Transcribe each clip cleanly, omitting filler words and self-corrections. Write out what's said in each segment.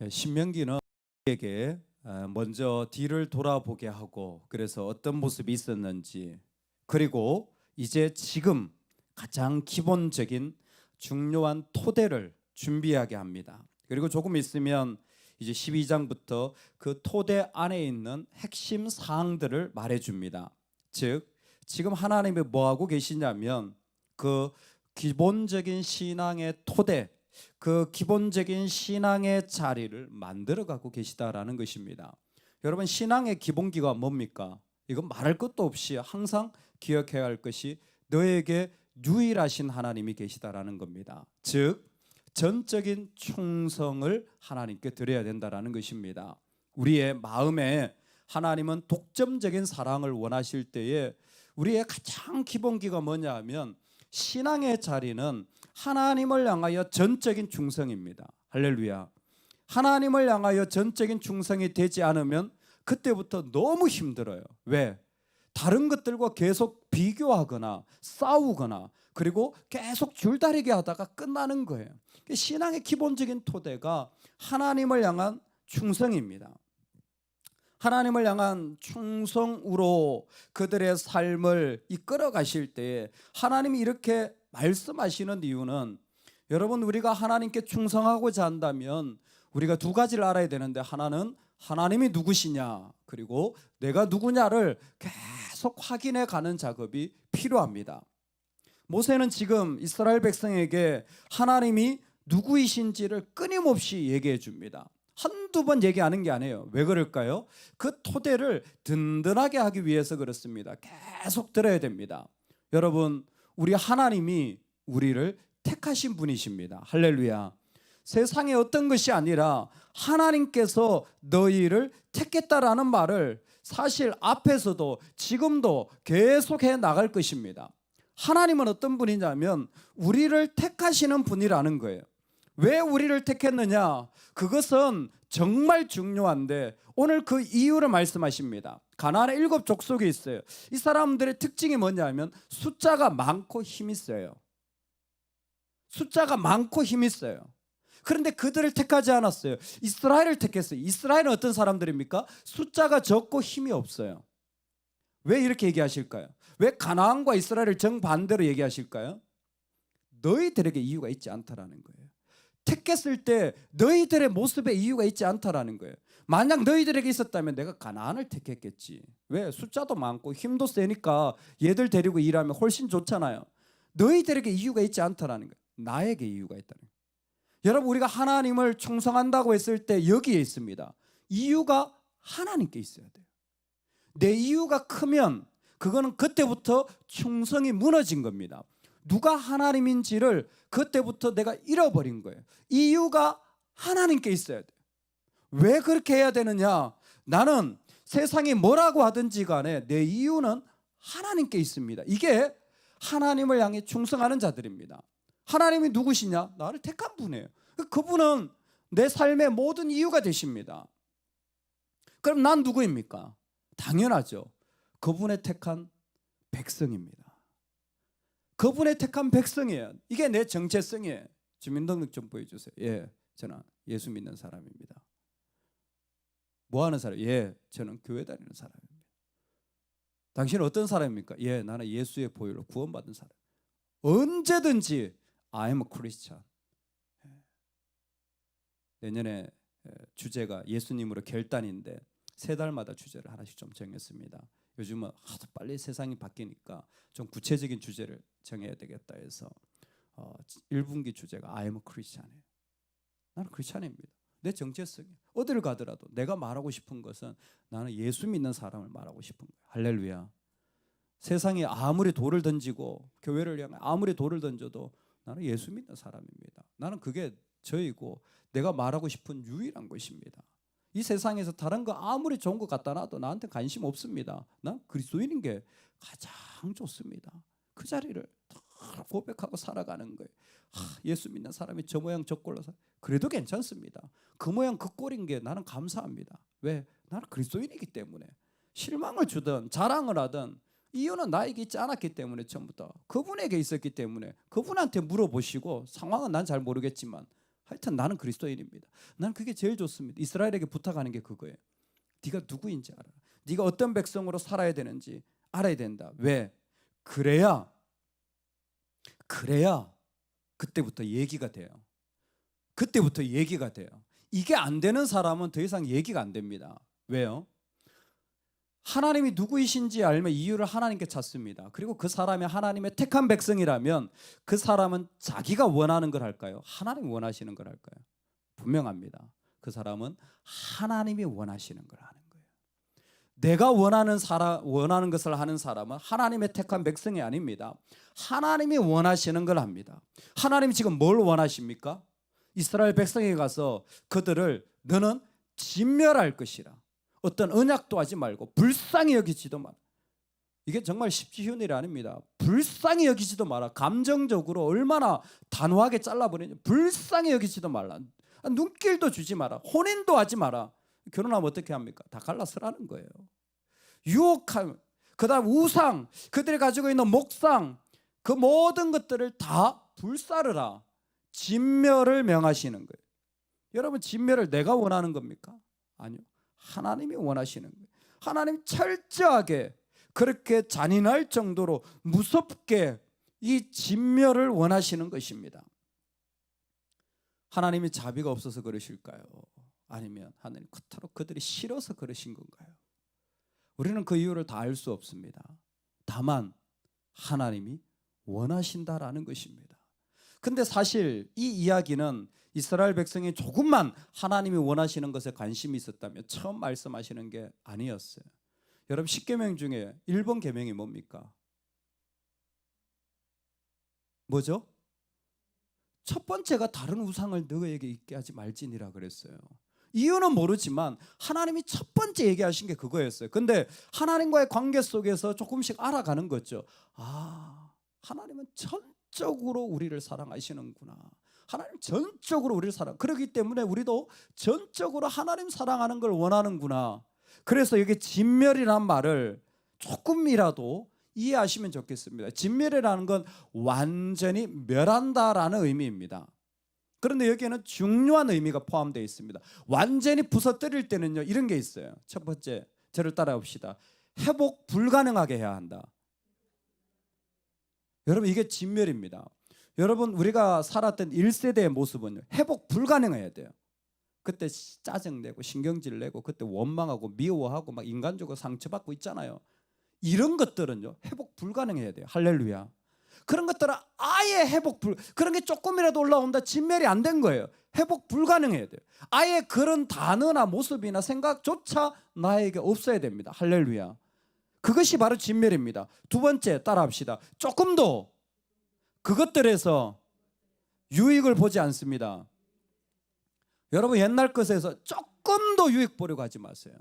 신명기는 에게 먼저 뒤를 돌아보게 하고 그래서 어떤 모습이 있었는지 그리고 이제 지금 가장 기본적인 중요한 토대를 준비하게 합니다. 그리고 조금 있으면 이제 12장부터 그 토대 안에 있는 핵심 사항들을 말해줍니다. 즉 지금 하나님이 뭐하고 계시냐면 그 기본적인 신앙의 토대, 그 기본적인 신앙의 자리를 만들어 가고 계시다라는 것입니다. 여러분, 신앙의 기본기가 뭡니까? 이건 말할 것도 없이 항상 기억해야 할 것이 너에게 유일하신 하나님이 계시다라는 겁니다. 즉 전적인 충성을 하나님께 드려야 된다라는 것입니다. 우리의 마음에 하나님은 독점적인 사랑을 원하실 때에 우리의 가장 기본기가 뭐냐 하면 신앙의 자리는 하나님을 향하여 전적인 충성입니다. 할렐루야. 하나님을 향하여 전적인 충성이 되지 않으면 그때부터 너무 힘들어요. 왜? 다른 것들과 계속 비교하거나 싸우거나 그리고 계속 줄다리기 하다가 끝나는 거예요. 신앙의 기본적인 토대가 하나님을 향한 충성입니다. 하나님을 향한 충성으로 그들의 삶을 이끌어 가실 때에 하나님이 이렇게 말씀하시는 이유는, 여러분, 우리가 하나님께 충성하고자 한다면 우리가 두 가지를 알아야 되는데, 하나는 하나님이 누구시냐, 그리고 내가 누구냐를 계속 확인해 가는 작업이 필요합니다. 모세는 지금 이스라엘 백성에게 하나님이 누구이신지를 끊임없이 얘기해 줍니다. 한두 번 얘기하는 게 아니에요. 왜 그럴까요? 그 토대를 든든하게 하기 위해서 그렇습니다. 계속 들어야 됩니다. 여러분, 우리 하나님이 우리를 택하신 분이십니다. 할렐루야. 세상에 어떤 것이 아니라 하나님께서 너희를 택했다라는 말을 사실 앞에서도 지금도 계속해 나갈 것입니다. 하나님은 어떤 분이냐면 우리를 택하시는 분이라는 거예요. 왜 우리를 택했느냐? 그것은 정말 중요한데 오늘 그 이유를 말씀하십니다. 가나안의 7 족속이 있어요. 이 사람들의 특징이 뭐냐면 숫자가 많고 힘이 세요. 숫자가 많고 힘이 세요. 그런데 그들을 택하지 않았어요. 이스라엘을 택했어요. 이스라엘은 어떤 사람들입니까? 숫자가 적고 힘이 없어요. 왜 이렇게 얘기하실까요? 왜 가나안과 이스라엘을 정반대로 얘기하실까요? 너희들에게 이유가 있지 않다라는 거예요. 택했을 때 너희들의 모습에 이유가 있지 않다라는 거예요. 만약 너희들에게 있었다면 내가 가나안을 택했겠지. 왜? 숫자도 많고 힘도 세니까 얘들 데리고 일하면 훨씬 좋잖아요. 너희들에게 이유가 있지 않다라는 거예요. 나에게 이유가 있다는 거예요. 여러분, 우리가 하나님을 충성한다고 했을 때 여기에 있습니다. 이유가 하나님께 있어야 돼요. 내 이유가 크면 그거는 그때부터 충성이 무너진 겁니다. 누가 하나님인지를 그때부터 내가 잃어버린 거예요. 이유가 하나님께 있어야 돼요. 왜 그렇게 해야 되느냐? 나는 세상이 뭐라고 하든지 간에 내 이유는 하나님께 있습니다. 이게 하나님을 향해 충성하는 자들입니다. 하나님이 누구시냐? 나를 택한 분이에요. 그분은 내 삶의 모든 이유가 되십니다. 그럼 난 누구입니까? 당연하죠. 그분의 택한 백성입니다. 그분의 택한 백성이에요. 이게 내 정체성이에요. 주민등록 좀 보여주세요. 예, 저는 예수 믿는 사람입니다. 뭐 하는 사람? 예, 저는 교회 다니는 사람입니다. 당신은 어떤 사람입니까? 예, 나는 예수의 보혈로 구원받은 사람. 언제든지 I am a Christian. 내년에 주제가 예수님으로 결단인데 3달마다 주제를 하나씩 좀 정했습니다. 요즘은 하도 빨리 세상이 바뀌니까 좀 구체적인 주제를 정해야 되겠다 해서 1분기 주제가 I am a Christian이에요. 나는 크리스찬입니다. 내 정체성이 어디를 가더라도 내가 말하고 싶은 것은 나는 예수 믿는 사람을 말하고 싶은 거예요. 할렐루야. 세상에 아무리 돌을 던지고 교회를 향해 아무리 돌을 던져도 나는 예수 믿는 사람입니다. 나는 그게 저이고 내가 말하고 싶은 유일한 것입니다. 이 세상에서 다른 거 아무리 좋은 것 갖다 놔도 나한테 관심 없습니다. 난 그리스도인인 게 가장 좋습니다. 그 자리를 다 고백하고 살아가는 거예요. 예수 믿는 사람이 저 모양 저 꼴로 그래도 괜찮습니다. 그 모양 그 꼴인 게 나는 감사합니다. 왜? 나는 그리스도인이기 때문에. 실망을 주든 자랑을 하든 이유는 나에게 있지 않았기 때문에 처음부터 그분에게 있었기 때문에 그분한테 물어보시고, 상황은 난 잘 모르겠지만 하여튼 나는 그리스도인입니다. 나는 그게 제일 좋습니다. 이스라엘에게 부탁하는 게 그거예요. 네가 누구인지 알아. 네가 어떤 백성으로 살아야 되는지 알아야 된다. 왜? 그래야 그때부터 얘기가 돼요. 그때부터 얘기가 돼요. 이게 안 되는 사람은 더 이상 얘기가 안 됩니다. 왜요? 하나님이 누구이신지 알면 이유를 하나님께 찾습니다. 그리고 그 사람이 하나님의 택한 백성이라면 그 사람은 자기가 원하는 걸 할까요? 하나님이 원하시는 걸 할까요? 분명합니다. 그 사람은 하나님이 원하시는 걸 하는 거예요. 내가 원하는 것을 하는 사람은 하나님의 택한 백성이 아닙니다. 하나님이 원하시는 걸 합니다. 하나님이 지금 뭘 원하십니까? 이스라엘 백성에게 가서 그들을 너는 진멸할 것이라. 어떤 언약도 하지 말고 불쌍히 여기지도 마라. 이게 정말 쉽지 쉬운 일이 아닙니다. 불쌍히 여기지도 마라. 감정적으로 얼마나 단호하게 잘라버리냐. 불쌍히 여기지도 말라. 눈길도 주지 마라. 혼인도 하지 마라. 결혼하면 어떻게 합니까? 다 갈라서라는 거예요. 유혹함, 그다음 우상, 그들이 가지고 있는 목상, 그 모든 것들을 다 불사르라. 진멸을 명하시는 거예요. 여러분, 진멸을 내가 원하는 겁니까? 아니요. 하나님이 원하시는 거예요. 하나님 철저하게 그렇게 잔인할 정도로 무섭게 이 진멸을 원하시는 것입니다. 하나님이 자비가 없어서 그러실까요? 아니면 하나님 그토록 그들이 싫어서 그러신 건가요? 우리는 그 이유를 다 알 수 없습니다. 다만 하나님이 원하신다라는 것입니다. 근데 사실 이 이야기는 이스라엘 백성이 조금만 하나님이 원하시는 것에 관심이 있었다면 처음 말씀하시는 게 아니었어요. 여러분, 10계명 중에 1번 계명이 뭡니까? 뭐죠? 첫 번째가 다른 우상을 너에게 있게 하지 말지니라 그랬어요. 이유는 모르지만 하나님이 첫 번째 얘기하신 게 그거였어요. 근데 하나님과의 관계 속에서 조금씩 알아가는 거죠. 아, 하나님은 전적으로 우리를 사랑하시는구나. 하나님 전적으로 우리를 그렇기 때문에 우리도 전적으로 하나님 사랑하는 걸 원하는구나. 그래서 여기 진멸이란 말을 조금이라도 이해하시면 좋겠습니다. 진멸이라는 건 완전히 멸한다라는 의미입니다. 그런데 여기에는 중요한 의미가 포함되어 있습니다. 완전히 부서뜨릴 때는요, 이런 게 있어요. 첫 번째, 저를 따라봅시다. 회복 불가능하게 해야 한다. 여러분, 이게 진멸입니다. 여러분, 우리가 살았던 1세대의 모습은요, 회복 불가능해야 돼요. 그때 짜증내고 신경질 내고 그때 원망하고 미워하고 막 인간적으로 상처받고 있잖아요. 이런 것들은요, 회복 불가능해야 돼요. 할렐루야. 그런 것들은 아예 그런 게 조금이라도 올라온다, 진멸이 안 된 거예요. 회복 불가능해야 돼요. 아예 그런 단어나 모습이나 생각조차 나에게 없어야 됩니다. 할렐루야. 그것이 바로 진멸입니다. 두 번째, 따라합시다. 조금도 그것들에서 유익을 보지 않습니다. 여러분, 옛날 것에서 조금도 유익 보려고 하지 마세요.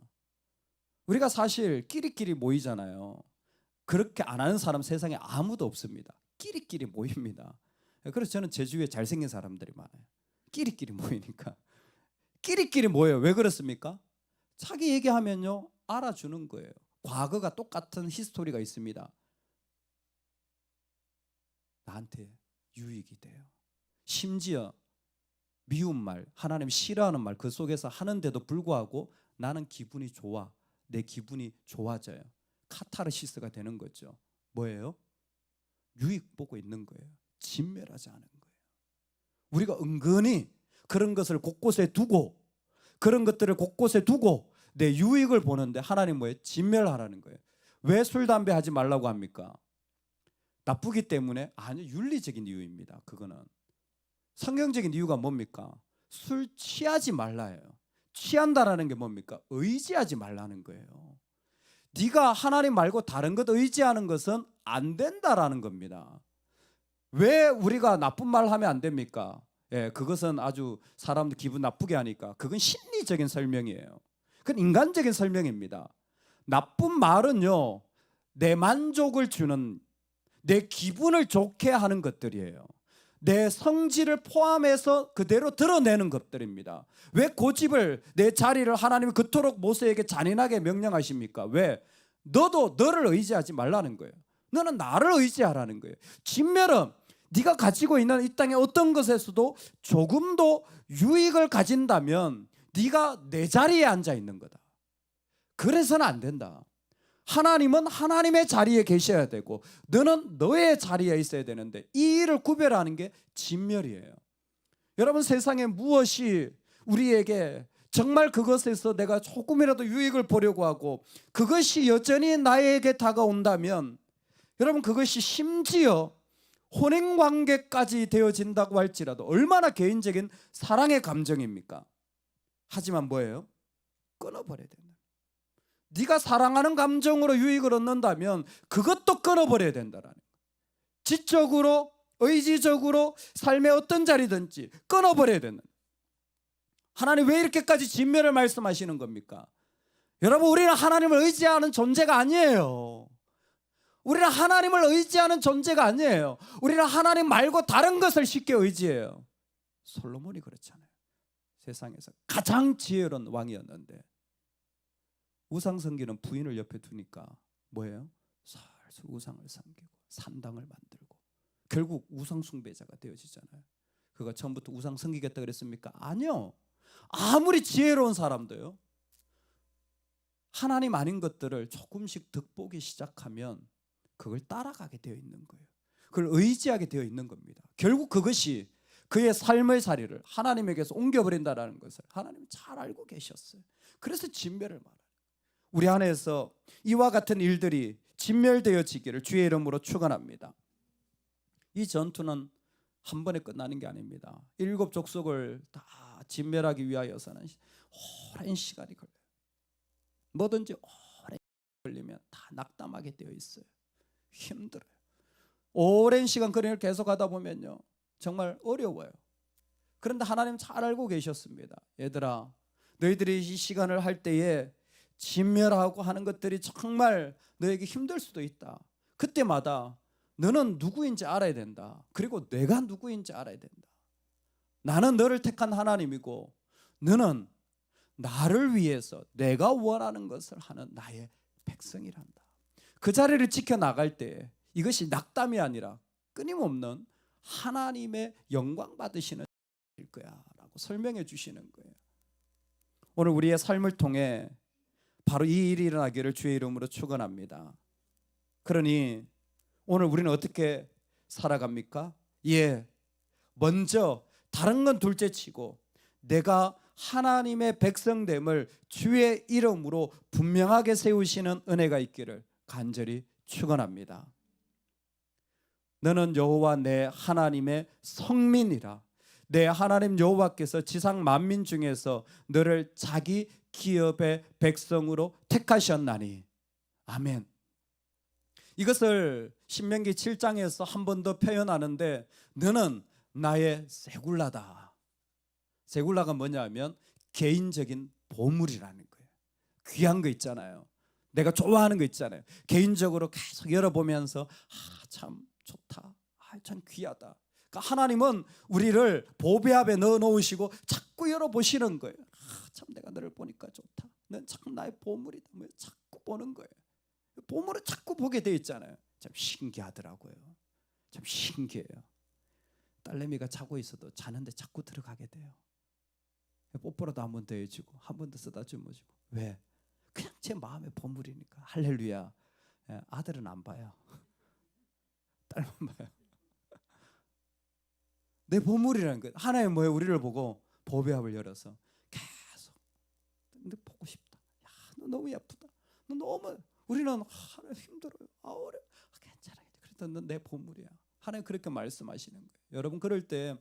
우리가 사실 끼리끼리 모이잖아요. 그렇게 안 하는 사람 세상에 아무도 없습니다. 끼리끼리 모입니다. 그래서 저는 제 주위에 잘생긴 사람들이 많아요. 끼리끼리 모이니까. 끼리끼리 모여요. 왜 그렇습니까? 자기 얘기하면요, 알아주는 거예요. 과거가 똑같은 히스토리가 있습니다. 나한테 유익이 돼요. 심지어 미운 말, 하나님 싫어하는 말 그 속에서 하는데도 불구하고 나는 기분이 좋아. 내 기분이 좋아져요. 카타르시스가 되는 거죠. 뭐예요? 유익 보고 있는 거예요. 진멸하지 않은 거예요. 우리가 은근히 그런 것을 곳곳에 두고, 그런 것들을 곳곳에 두고 내 유익을 보는데 하나님 뭐예요? 진멸하라는 거예요. 왜 술, 담배 하지 말라고 합니까? 나쁘기 때문에? 아니요, 윤리적인 이유입니다. 그거는 성경적인 이유가 뭡니까? 술 취하지 말라예요. 취한다라는 게 뭡니까? 의지하지 말라는 거예요. 네가 하나님 말고 다른 것 의지하는 것은 안 된다라는 겁니다. 왜 우리가 나쁜 말 하면 안 됩니까? 예, 그것은 아주 사람들 기분 나쁘게 하니까 그건 심리적인 설명이에요. 그건 인간적인 설명입니다. 나쁜 말은요, 내 만족을 주는, 내 기분을 좋게 하는 것들이에요. 내 성질을 포함해서 그대로 드러내는 것들입니다. 왜 고집을, 내 자리를 하나님이 그토록 모세에게 잔인하게 명령하십니까? 왜? 너도 너를 의지하지 말라는 거예요. 너는 나를 의지하라는 거예요. 진멸은 네가 가지고 있는 이 땅의 어떤 것에서도 조금도 유익을 가진다면 네가 내 자리에 앉아 있는 거다. 그래서는 안 된다. 하나님은 하나님의 자리에 계셔야 되고 너는 너의 자리에 있어야 되는데 이 일을 구별하는 게 진멸이에요. 여러분, 세상에 무엇이 우리에게 정말 그것에서 내가 조금이라도 유익을 보려고 하고 그것이 여전히 나에게 다가온다면 여러분, 그것이 심지어 혼인관계까지 되어진다고 할지라도 얼마나 개인적인 사랑의 감정입니까? 하지만 뭐예요? 끊어버려야 된다. 네가 사랑하는 감정으로 유익을 얻는다면 그것도 끊어버려야 된다라는 거예요. 지적으로, 의지적으로 삶의 어떤 자리든지 끊어버려야 된다. 하나님 왜 이렇게까지 진멸을 말씀하시는 겁니까? 여러분, 우리는 하나님을 의지하는 존재가 아니에요. 우리는 하나님을 의지하는 존재가 아니에요. 우리는 하나님 말고 다른 것을 쉽게 의지해요. 솔로몬이 그렇잖아요. 세상에서 가장 지혜로운 왕이었는데 우상 섬기는 부인을 옆에 두니까 뭐예요? 살살 우상을 섬기고 산당을 만들고 결국 우상 숭배자가 되어지잖아요. 그가 처음부터 우상 섬기겠다 그랬습니까? 아니요. 아무리 지혜로운 사람도요, 하나님 아닌 것들을 조금씩 득보기 시작하면 그걸 따라가게 되어 있는 거예요. 그걸 의지하게 되어 있는 겁니다. 결국 그것이 그의 삶의 자리를 하나님에게서 옮겨버린다는 것을 하나님은 잘 알고 계셨어요. 그래서 진멸을 말해요. 우리 안에서 이와 같은 일들이 진멸되어지기를 주의 이름으로 축원합니다. 이 전투는 한 번에 끝나는 게 아닙니다. 7 족속을 다 진멸하기 위하여서는 오랜 시간이 걸려요. 뭐든지 오랜 시간이 걸리면 다 낙담하게 되어 있어요. 힘들어요. 오랜 시간 그 일을 계속하다 보면요 정말 어려워요. 그런데 하나님 잘 알고 계셨습니다. 얘들아, 너희들이 이 시간을 할 때에 진멸하고 하는 것들이 정말 너에게 힘들 수도 있다. 그때마다 너는 누구인지 알아야 된다. 그리고 내가 누구인지 알아야 된다. 나는 너를 택한 하나님이고 너는 나를 위해서 내가 원하는 것을 하는 나의 백성이란다. 그 자리를 지켜나갈 때 이것이 낙담이 아니라 끊임없는 하나님의 영광 받으시는 일 거야 라고 설명해 주시는 거예요. 오늘 우리의 삶을 통해 바로 이 일이 일어나기를 주의 이름으로 축원합니다. 그러니 오늘 우리는 어떻게 살아갑니까? 먼저 다른 건 둘째치고 내가 하나님의 백성됨을 주의 이름으로 분명하게 세우시는 은혜가 있기를 간절히 축원합니다. 너는 여호와 내 하나님의 성민이라. 내 하나님 여호와께서 지상 만민 중에서 너를 자기 기업의 백성으로 택하셨나니. 아멘. 이것을 신명기 7장에서 한 번 더 표현하는데 너는 나의 세굴라다. 세굴라가 뭐냐면 개인적인 보물이라는 거예요. 귀한 거 있잖아요. 내가 좋아하는 거 있잖아요. 개인적으로 계속 열어보면서 참 좋다. 참 귀하다. 그러니까 하나님은 우리를 보배 앞에 넣어놓으시고 자꾸 열어보시는 거예요. 참 내가 너를 보니까 좋다. 넌 참 나의 보물이다. 자꾸 보는 거예요. 보물을 자꾸 보게 돼 있잖아요. 참 신기하더라고요. 참 신기해요. 딸내미가 자고 있어도 자는데 자꾸 들어가게 돼요. 뽀뽀라도 한 번 더 해주고 한 번 더 쓰다듬어주고. 왜? 그냥 제 마음의 보물이니까. 할렐루야. 아들은 안 봐요. 딸만 봐요. 내 보물이라는 거예요. 하나님 뭐예요? 우리를 보고 보배합을 열어서 계속 너 보고 싶다. 야, 너 너무 예쁘다. 너 너무 우리는 힘들어요. 어려워. 괜찮아. 그래도 넌 내 보물이야. 하나님 그렇게 말씀하시는 거예요. 여러분 그럴 때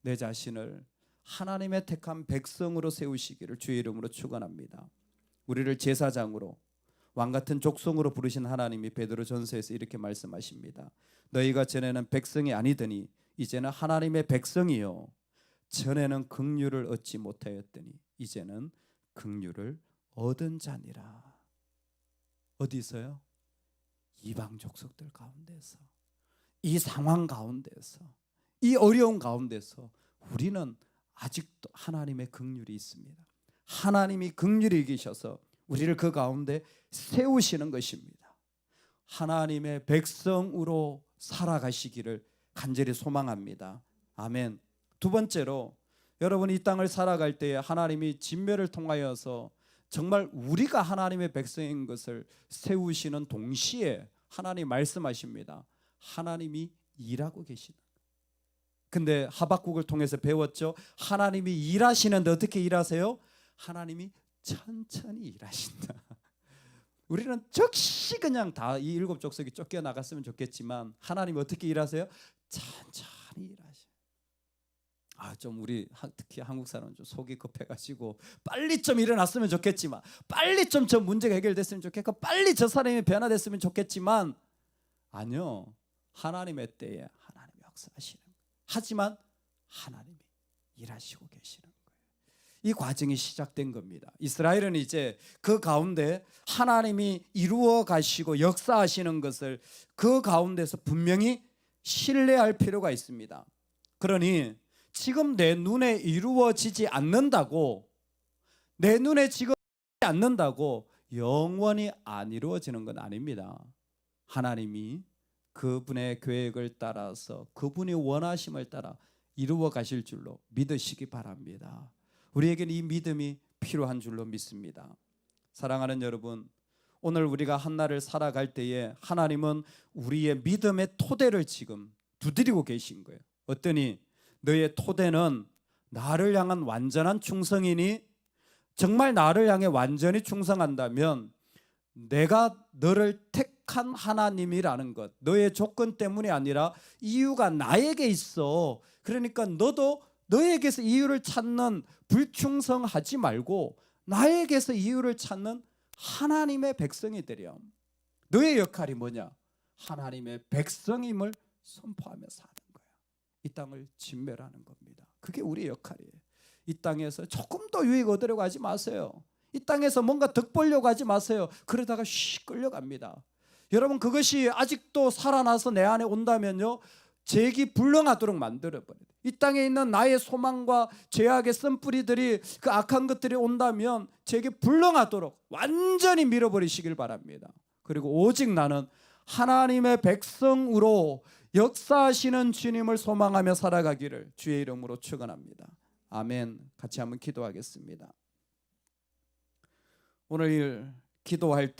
내 자신을 하나님의 택한 백성으로 세우시기를 주의 이름으로 축원합니다. 우리를 제사장으로 왕같은 족속으로 부르신 하나님이 베드로전서에서 이렇게 말씀하십니다. 너희가 전에는 백성이 아니더니 이제는 하나님의 백성이요 전에는 긍휼을 얻지 못하였더니 이제는 긍휼을 얻은 자니라. 어디서요? 이방 족속들 가운데서, 이 상황 가운데서, 이 어려운 가운데서 우리는 아직도 하나님의 긍휼이 있습니다. 하나님이 긍휼히 계셔서 우리를 그 가운데 세우시는 것입니다. 하나님의 백성으로 살아가시기를 간절히 소망합니다. 아멘. 두 번째로 여러분이 이 땅을 살아갈 때에 하나님이 진멸을 통하여서 정말 우리가 하나님의 백성인 것을 세우시는 동시에 하나님 말씀하십니다. 하나님이 일하고 계시다. 근데 하박국을 통해서 배웠죠. 하나님이 일하시는데 어떻게 일하세요? 하나님이 천천히 일하신다. 우리는 즉시 그냥 다 이 일곱 족속이 쫓겨나갔으면 좋겠지만 하나님이 어떻게 일하세요? 천천히 일하셔. 좀 우리 특히 한국 사람은 좀 속이 급해가지고 빨리 좀 일어났으면 좋겠지만, 빨리 좀 저 문제가 해결됐으면 좋겠고, 빨리 저 사람이 변화됐으면 좋겠지만, 아니요, 하나님의 때에 하나님이 역사하시는 거예요. 하지만 하나님이 일하시고 계시는 거예요. 이 과정이 시작된 겁니다. 이스라엘은 이제 그 가운데 하나님이 이루어 가시고 역사하시는 것을 그 가운데서 분명히 신뢰할 필요가 있습니다. 그러니 지금 내 눈에 이루어지지 않는다고, 내 눈에 지금 않는다고 영원히 안 이루어지는 건 아닙니다. 하나님이 그분의 계획을 따라서 그분이 원하심을 따라 이루어 가실 줄로 믿으시기 바랍니다. 우리에게는 이 믿음이 필요한 줄로 믿습니다. 사랑하는 여러분, 오늘 우리가 한날을 살아갈 때에 하나님은 우리의 믿음의 토대를 지금 두드리고 계신 거예요. 어떠니 너의 토대는 나를 향한 완전한 충성이니, 정말 나를 향해 완전히 충성한다면 내가 너를 택한 하나님이라는 것, 너의 조건 때문이 아니라 이유가 나에게 있어. 그러니까 너도 너에게서 이유를 찾는 불충성하지 말고 나에게서 이유를 찾는 하나님의 백성이 되렴. 너의 역할이 뭐냐? 하나님의 백성임을 선포하며 사는 거야. 이 땅을 진멸하는 겁니다. 그게 우리의 역할이에요. 이 땅에서 조금 더 유익 얻으려고 하지 마세요. 이 땅에서 뭔가 득 보려고 하지 마세요. 그러다가 끌려갑니다. 여러분, 그것이 아직도 살아나서 내 안에 온다면요, 죄악이 불능하도록 만들어버려요. 이 땅에 있는 나의 소망과 죄악의 쓴뿌리들이, 그 악한 것들이 온다면 죄악이 불능하도록 완전히 밀어버리시길 바랍니다. 그리고 오직 나는 하나님의 백성으로 역사하시는 주님을 소망하며 살아가기를 주의 이름으로 축원합니다. 아멘. 같이 한번 기도하겠습니다. 오늘 기도할 때